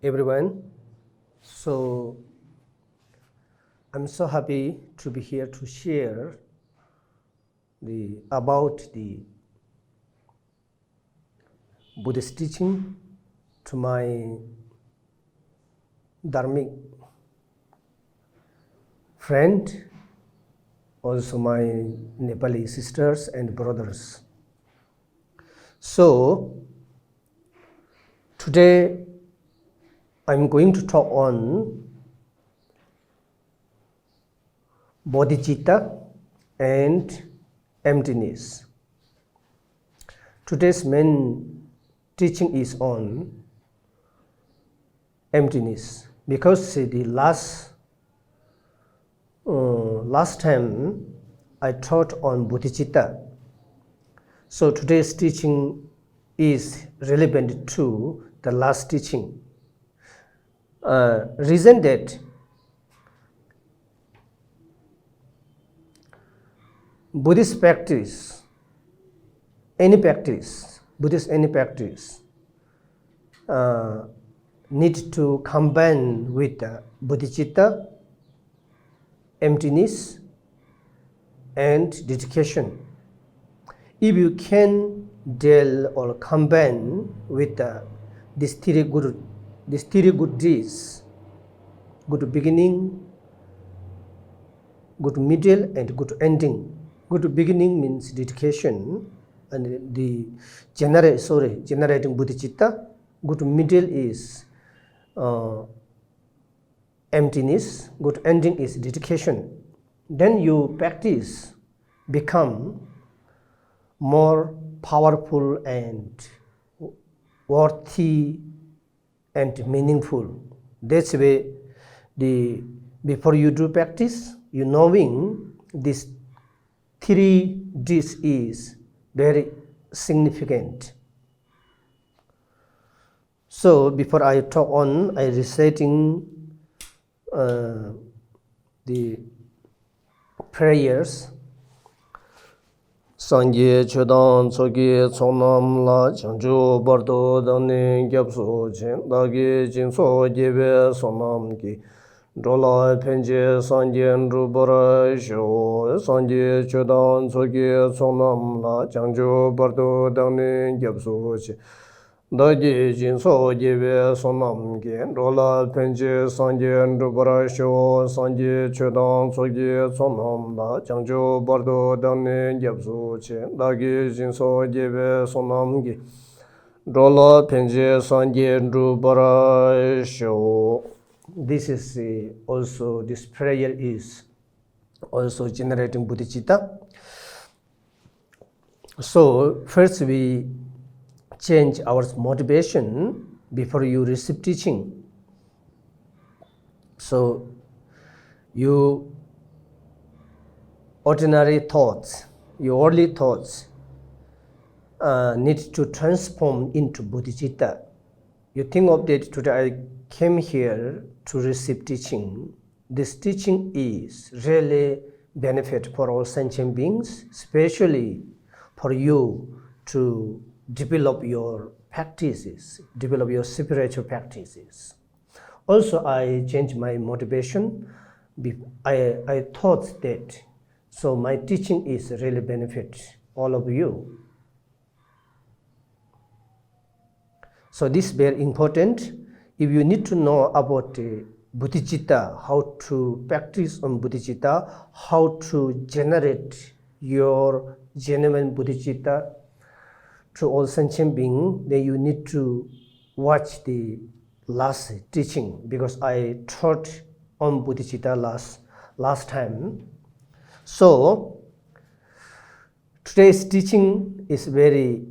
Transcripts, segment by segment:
everyone. So I'm so happy to be here to share about the Buddhist teaching to my Dharmic friend, also my Nepali sisters and brothers. So today I'm going to talk on bodhicitta and emptiness. Today's main teaching is on emptiness because the last time I taught on bodhicitta. So today's teaching is relevant to the last teaching. Reason that Buddhist practice, Buddhist any practice, need to combine with bodhicitta, emptiness, and dedication. If you can deal or combine with these three good deeds, good beginning, good middle, and good ending. Good beginning means dedication, and the generating bodhicitta. Good middle is emptiness. Good ending is dedication. Then you practice become more powerful and worthy and meaningful. That's why before you do practice, you knowing this three Ds is very significant. So before I talk on, I reciting the prayers. Sangye chodang tsoki tsonam la chanchu bardo dangni gyabso chen dagi jinso jebe sonam ki dola penje sangye nrubara sho sangye chodang tsoki tsonam la chanchu bardo dangni gyabso chen dagi jinso jebe sonam ki dola penje sangye nrubara sho sangye chodang tsoki tsonam la chanchu bardo dangni gyabso chen dagi jinso jebe sonam ki dola penje sangye nrubara sho. This is also, this prayer is also generating bodhicitta. So first we change our motivation before you receive teaching. So your ordinary thoughts, your worldly thoughts need to transform into bodhicitta. You think of that today I came here to receive teaching. This teaching is really benefit for all sentient beings, especially for you to develop your practices, develop your spiritual practices. Also, I changed my motivation. I thought that, so my teaching is really benefit all of you. So this is very important. If you need to know about bodhicitta, how to practice on bodhicitta, how to generate your genuine bodhicitta to all sentient beings, then you need to watch the last teaching, because I taught on bodhicitta last time. So today's teaching is very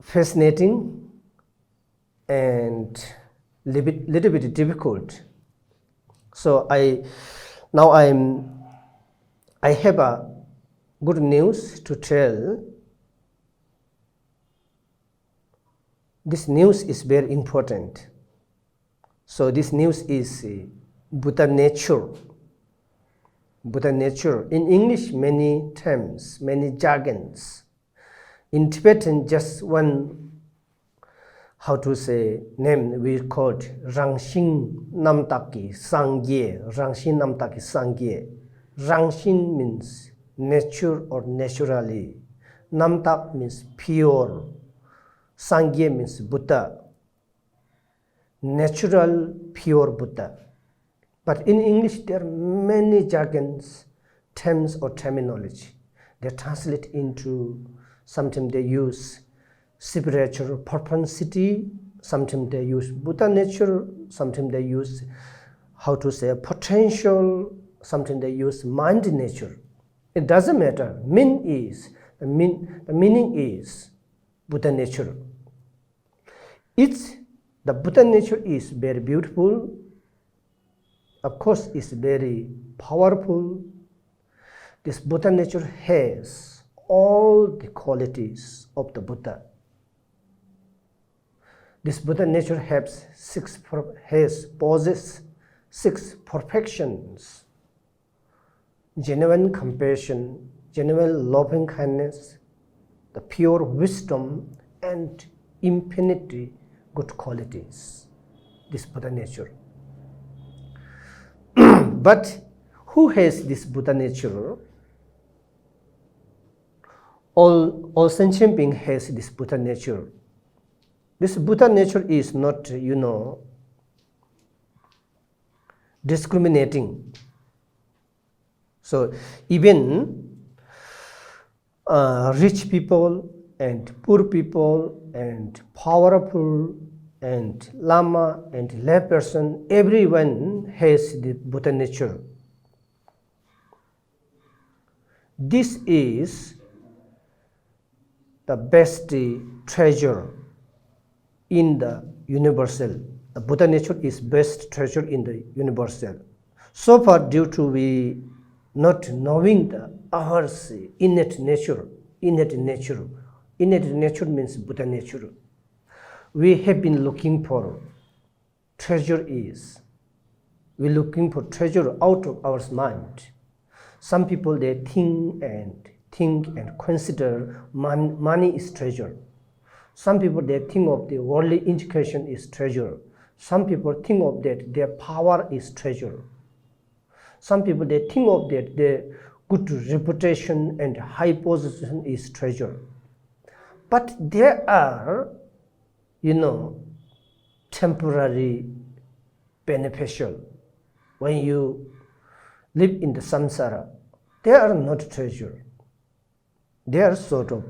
fascinating and little bit difficult. So I have a good news to tell. This news is very important. So this news is Buddha nature. Buddha nature. In English, many terms, many jargons. In Tibetan, just one how to say, name we called Rangshin Namtaki Sangye. Rangshin Namtaki Sangye. Rangshin means nature or naturally. Namtak means pure. Sangye means Buddha. Natural, pure Buddha. But in English, there are many jargons, terms or terminology. They translate into, sometimes they use spiritual propensity, sometimes they use Buddha nature, sometimes they use, how to say, potential, sometimes they use mind nature. It doesn't matter. The meaning is Buddha nature. The Buddha nature is very beautiful. Of course, it's very powerful. This Buddha nature has all the qualities of the Buddha. This Buddha nature possesses 6 perfections: genuine compassion, genuine loving kindness, the pure wisdom, and infinity good qualities. This Buddha nature. But who has this Buddha nature? All sentient being has this Buddha nature. This Buddha nature is not, discriminating. So even rich people and poor people and powerful and Lama and layperson, everyone has the Buddha nature. This is the best treasure in the universal. The Buddha nature is best treasure in the universal. So far, due to we not knowing our innate nature means Buddha nature. We have been looking for treasure we're looking for treasure out of our mind. Some people, they think and consider money is treasure. Some people, they think of the worldly education is treasure. Some people think of that their power is treasure. Some people, they think of that their good reputation and high position is treasure. But there are, temporary beneficial. When you live in the samsara, they are not treasure. They are sort of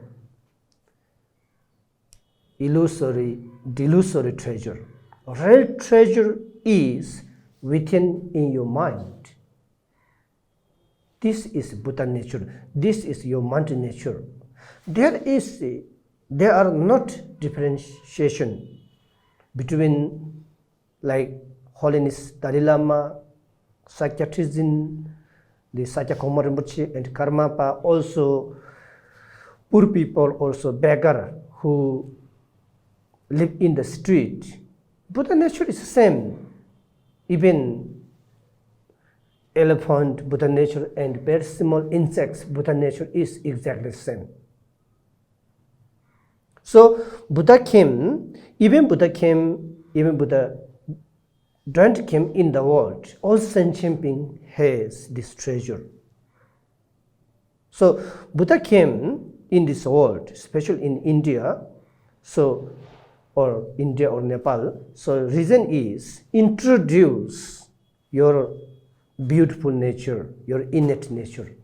illusory, delusory treasure. Real treasure is within in your mind. This is Buddha nature. This is your mind nature. There are not differentiation between like Holiness Dalai Lama, Sakya Trizin, the Sakya Khomar Rinpoche, and Karmapa, also poor people, also beggar who live in the street. Buddha nature is the same. Even elephant, Buddha nature, and very small insects, Buddha nature is exactly the same. So Buddha don't came in the world. All sentient being has this treasure. So Buddha came in this world, especially in India, or Nepal. So reason is introduce your beautiful nature, your innate nature.